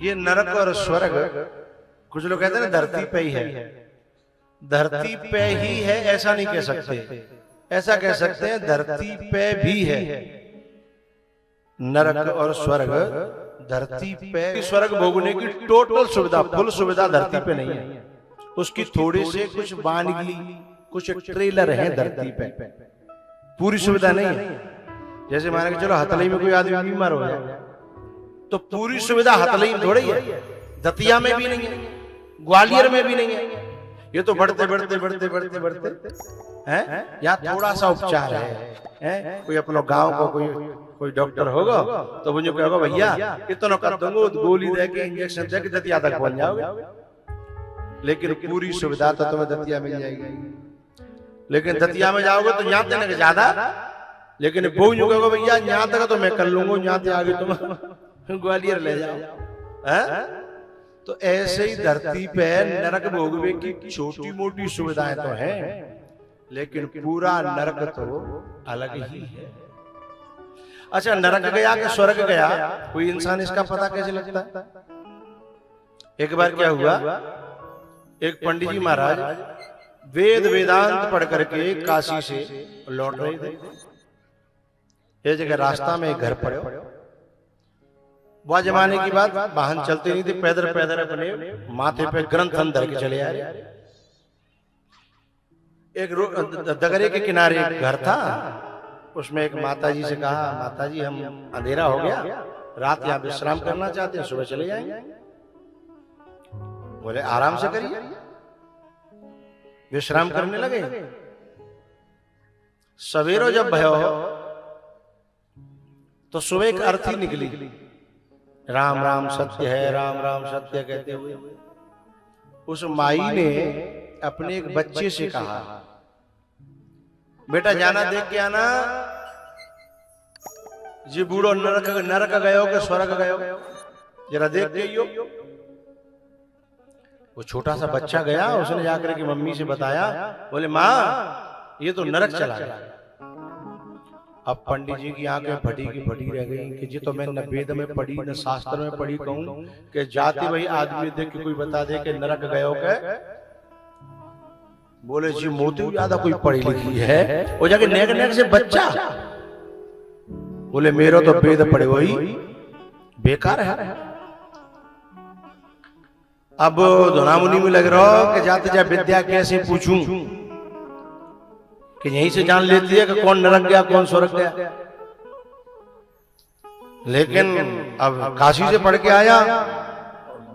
ये नरक और स्वर्ग, कुछ लोग कहते हैं ना धरती पे ही है, धरती पे ही है ऐसा नहीं कह सकते, ऐसा कह सकते हैं धरती पे भी है। नरक और स्वर्ग धरती पे, स्वर्ग भोगने की टोटल सुविधा, फुल सुविधा धरती पे नहीं है, उसकी थोड़ी से कुछ वानगी, कुछ ट्रेलर है धरती पे, पूरी सुविधा नहीं है। जैसे मान के चलो हथलई में कोई आदमी बीमार हो गया तो पूरी सुविधा हथलई में थोड़ी है, दतिया में भी नहीं है, ग्वालियर में भी नहीं है। ये तो बढ़ते बढ़ते बढ़ते बढ़ते बढ़ते हैं, यहाँ थोड़ा सा उपचार है। कोई अपने गांव को कोई डॉक्टर होगा तो मुझे कहेगा भैया इतना कर दूंगा, गोली दे के इंजेक्शन दे के दतिया तक पहुंच जाओगे, लेकिन पूरी सुविधा तो तुम्हें दतिया मिल जाएगी। लेकिन दतिया में जाओगे तो यहाँ देने का ज्यादा, लेकिन वो यूं कहोगे भैया यहाँ तक तो मैं कर लूंगा, यहाँ से आगे तुम ग्वालियर ले जाओ। तो ऐसे ही धरती पे नरक भोगवे की छोटी मोटी सुविधाएं तो हैं, लेकिन पूरा नरक तो अलग ही है। अच्छा, नरक गया कि स्वर्ग गया, कोई इंसान इसका पता कैसे लगता है? एक बार क्या हुआ, एक पंडित जी महाराज वेद वेदांत पढ़ करके काशी से लौट रहे थे। ये जगह रास्ता में एक घर पड़े, वह जमाने की बात, वाहन चलते नहीं थे, पैदल पैदल अपने माथे पे ग्रंथ अंदर के चले आ रहे। एक दगरे के किनारे एक घर था, उसमें एक माता जी से कहा, माता जी हम अंधेरा हो गया, रात यहाँ विश्राम करना चाहते हैं, सुबह चले जाएंगे। बोले आराम से करिए। विश्राम करने लगे। सवेरो जब भयो तो सुबह एक अर्थी निकली, राम राम सत्य है, राम राम सत्य कहते हुए उस माई ने अपने एक बच्चे से कहा, बेटा जाना देख के आना, जी बूढ़ो नरक गयो के स्वर्ग गयो, जरा देख के आइयो। वो छोटा सा बच्चा गया, उसने जाकर के मम्मी से बताया, बोले माँ ये तो नरक चला गया। अब पंडित जी की आंखें फटी की फटी रह गई कि जी तो मैं न वेद में पढ़ी न शास्त्र में पढ़ी कहूं कि जाते वही आदमी देख के कोई बता दे कि नरक गयो के। बोले जी मोती ज्यादा कोई पढ़ी लिखी है, वो जाके नेक नेक से बच्चा, बोले मेरा तो वेद पढ़े वही बेकार है। अब धुनामुनी में लग रहा हो कि जाते जा विद्या कैसे पूछूं, कि यहीं से जान लेती है कि कौन नरक गया कौन स्वर्ग गया। लेकिन अब काशी से पढ़ के आया,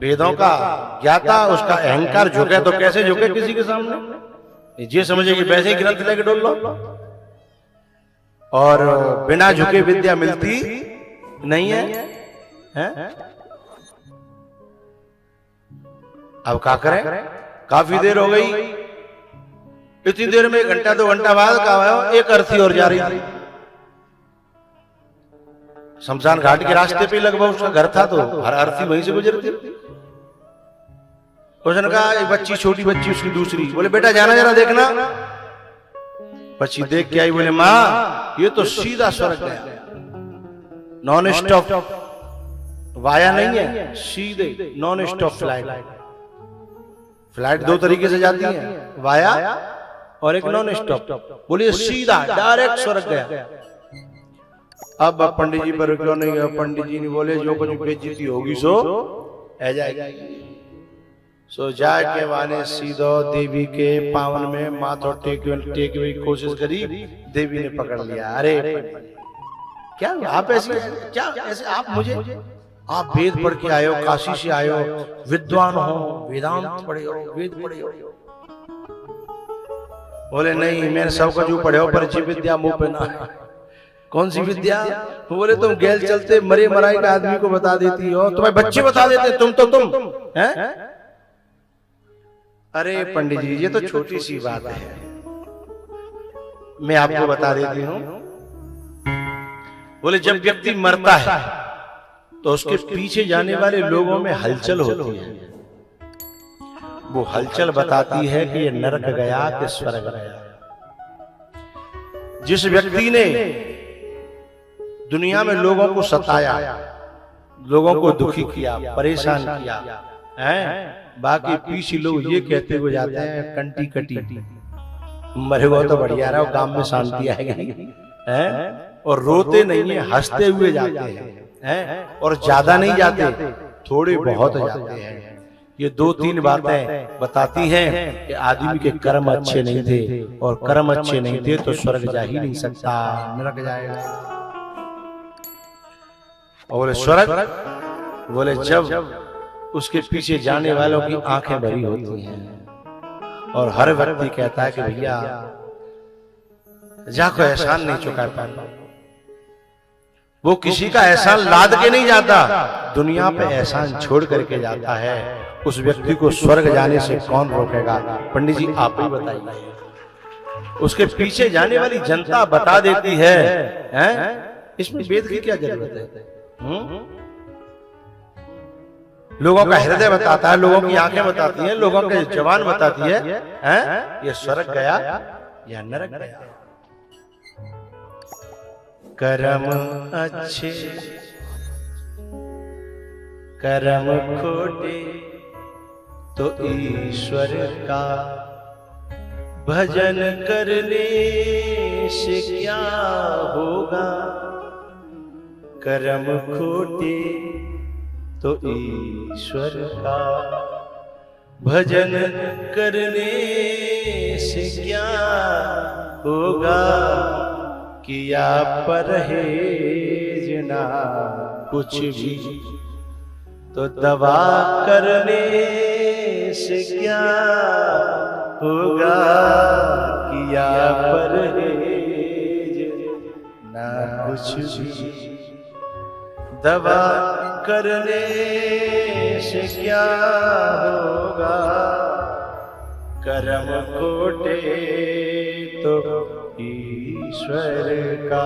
वेदों का ज्ञाता, उसका अहंकार झुके तो कैसे झुके किसी के सामने, ये समझे कि वैसे ही ग्रंथ लेके डोल लो, और बिना झुके विद्या मिलती नहीं है? अब क्या करें, काफी देर हो गई, इतनी देर में 1 घंटा 2 घंटा बाद का एक अर्थी और जा रही थी। शमशान घाट के रास्ते पे लगभग उसका घर था, तो हर अर्थी वहीं से गुजरती। उसने कहा एक बच्ची, छोटी बच्ची उसकी दूसरी, बोले बेटा जाना जरा देखना। बच्ची देख के आई, बोले माँ ये तो सीधा स्वर्ग गया, नॉन स्टॉप, वाया नहीं है, सीधे नॉन स्टॉप फ्लाइट। फ्लाइट 2 तरीके से जाती है, वाया और एक नॉन स्टॉप। बोलिए सीधा डायरेक्ट स्वर्ग गया। अब पंडित जी पर क्यों नहीं गया? पंडित जी ने बोले जो कुछ बेइज्जती होगी सो है जाएगी। सो जाके वाने सीधो देवी के पावन में माथा टेकने की कोशिश करी, देवी ने पकड़ लिया। अरे क्या आप ऐसे, क्या ऐसे आप मुझे, आप वेद पढ़ के आए हो, काशी से आए हो, विद्वान हो, वेदांत पढ़े हो, वेद पढ़े हो। बोले नहीं मैंने सबका जो पढ़े हो, पर विद्या मुंह पे ना है। कौन सी विद्या? बोले तुम गैल चलते मरे मराई का आदमी को बता देती हो, तुम्हें बच्चे बता देते, तुम हैं? अरे पंडित जी ये तो छोटी सी बात है, मैं आपको बता देती हूँ। बोले जब व्यक्ति मरता है तो उसके पीछे जाने वाले लोगों में हलचल होती है, वो हलचल बताती है कि ये नरक गया कि स्वर्ग गया। जिस व्यक्ति ने दुनिया में लोगों को सताया, लोगों को दुखी किया, परेशान किया हैं। बाकी पीछे लोग ये कहते हुए जाते हैं कंटी कटी, मरे हुआ तो बढ़िया रहा, गांव में शांति आएगी हैं। और रोते नहीं है, हंसते हुए जाते हैं और ज्यादा नहीं जाते, थोड़े बहुत जाते हैं। ये 2-3 बातें बताती हैं कि आदमी के कर्म अच्छे नहीं थे, और कर्म अच्छे नहीं थे तो स्वर्ग जा ही नहीं सकता, नरक जाएगा। और बोले स्वर्ग, बोले जब उसके पीछे जाने वालों की आंखें भरी होती हैं और हर व्यक्ति कहता है कि भैया जा कोई एहसान नहीं चुका पाता, वो किसी का एहसान लाद के नहीं जाता, दुनिया पे एहसान छोड़ करके जाता है। उस व्यक्ति को स्वर्ग जाने से कौन रोकेगा? पंडित जी आप ही बताइए। उसके पीछे जाने वाली जनता बता देती है, हैं? इसमें वेद की क्या जरूरत है? लोगों का हृदय बताता है, लोगों की आंखें बताती हैं, लोगों के जवान बताती है, हैं? ये स्वर्ग गया या नरक गया। कर्म अच्छे कर्म खोटे तो ईश्वर का भजन करने से क्या होगा। कर्म खोटे तो ईश्वर का भजन करने से क्या होगा। किया परहेज ना कुछ भी तो दवा करने से क्या होगा। किया परहेज ना कुछ भी दवा करने से क्या होगा। कर्म खोटे तो ईश्वर का।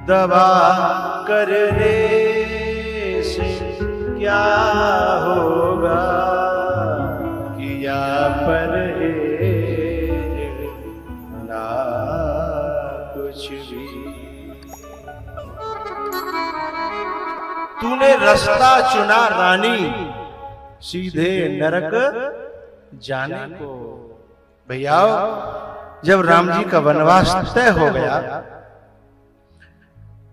दवा करने से क्या होगा। किया परहेज ना कुछ भी। तूने रास्ता चुना रानी सीधे नरक जाने को। भैया जब राम जी का वनवास तय हो गया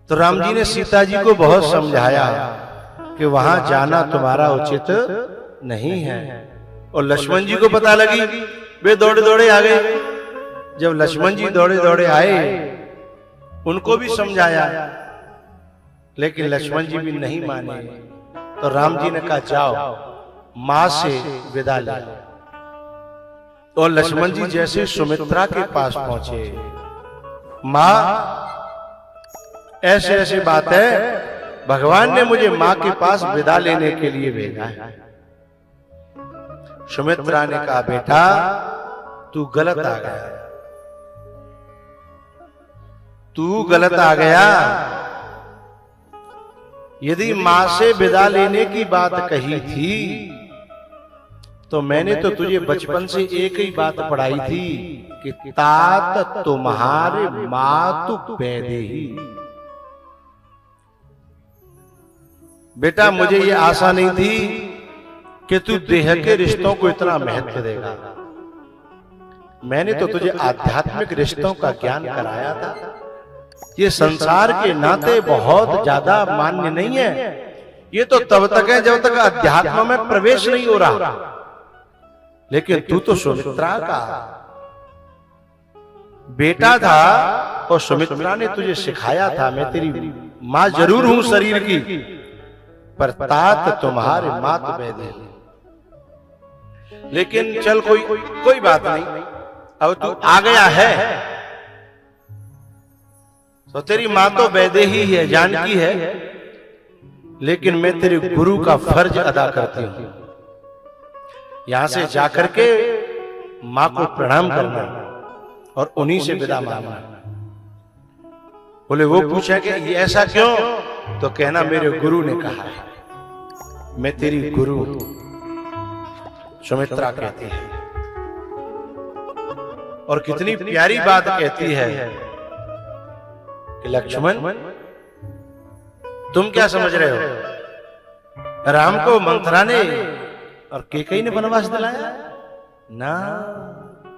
तो राम जी ने सीता जी को बहुत समझाया कि वहां जाना तुम्हारा उचित नहीं है। और लक्ष्मण जी को पता लगी वे दौड़े दौड़े आ गए। जब लक्ष्मण जी दौड़े दौड़े आए, उनको भी समझाया, लेकिन लक्ष्मण जी भी नहीं माने। तो राम जी ने कहा जाओ मां से विदा ले। और लक्ष्मण जी जैसे सुमित्रा के पास पहुंचे, मां ऐसे ऐसे बात है, भगवान ने मुझे मां के पास विदा लेने के लिए भेजा है। सुमित्रा ने कहा बेटा तू गलत आ गया, तू गलत आ गया। यदि मां से विदा लेने की बात कही थी तो मैंने तो तुझे बचपन से एक ही बात पढ़ाई थी कि तात तुम्हारे मातु वैदेही। बेटा मुझे ये आशा नहीं थी कि तू देह के रिश्तों को इतना महत्व देगा। मैंने तो तुझे आध्यात्मिक रिश्तों का ज्ञान कराया था। ये संसार के नाते बहुत ज्यादा मान्य नहीं है। ये तो तब तक है जब तक अध्यात्म में प्रवेश नहीं हो रहा। लेकिन तू तो सुमित्रा का बेटा था और सुमित्रा ने तुझे सिखाया था। मैं तेरी मां जरूर हूं शरीर की, पर तात तुम्हारे मात वैदे। लेकिन चल कोई बात नहीं, अब तू आ गया है तो तेरी मां तो वैदे ही है, जानकी है। लेकिन मैं तेरे गुरु का फर्ज अदा करती हूं। यहां से जाकर के मां को प्रणाम करना और उन्हीं से विदा मांगना। बोले वो पूछा कि ये ऐसा क्यों? तो कहना मेरे गुरु ने कहा है, मैं तेरी गुरु हूं। सुमित्रा कहती है और कितनी प्यारी बात कहती है कि लक्ष्मण तुम क्या समझ रहे हो, राम को मंथरा ने और कैकेयी ने वनवास दिलाया ना।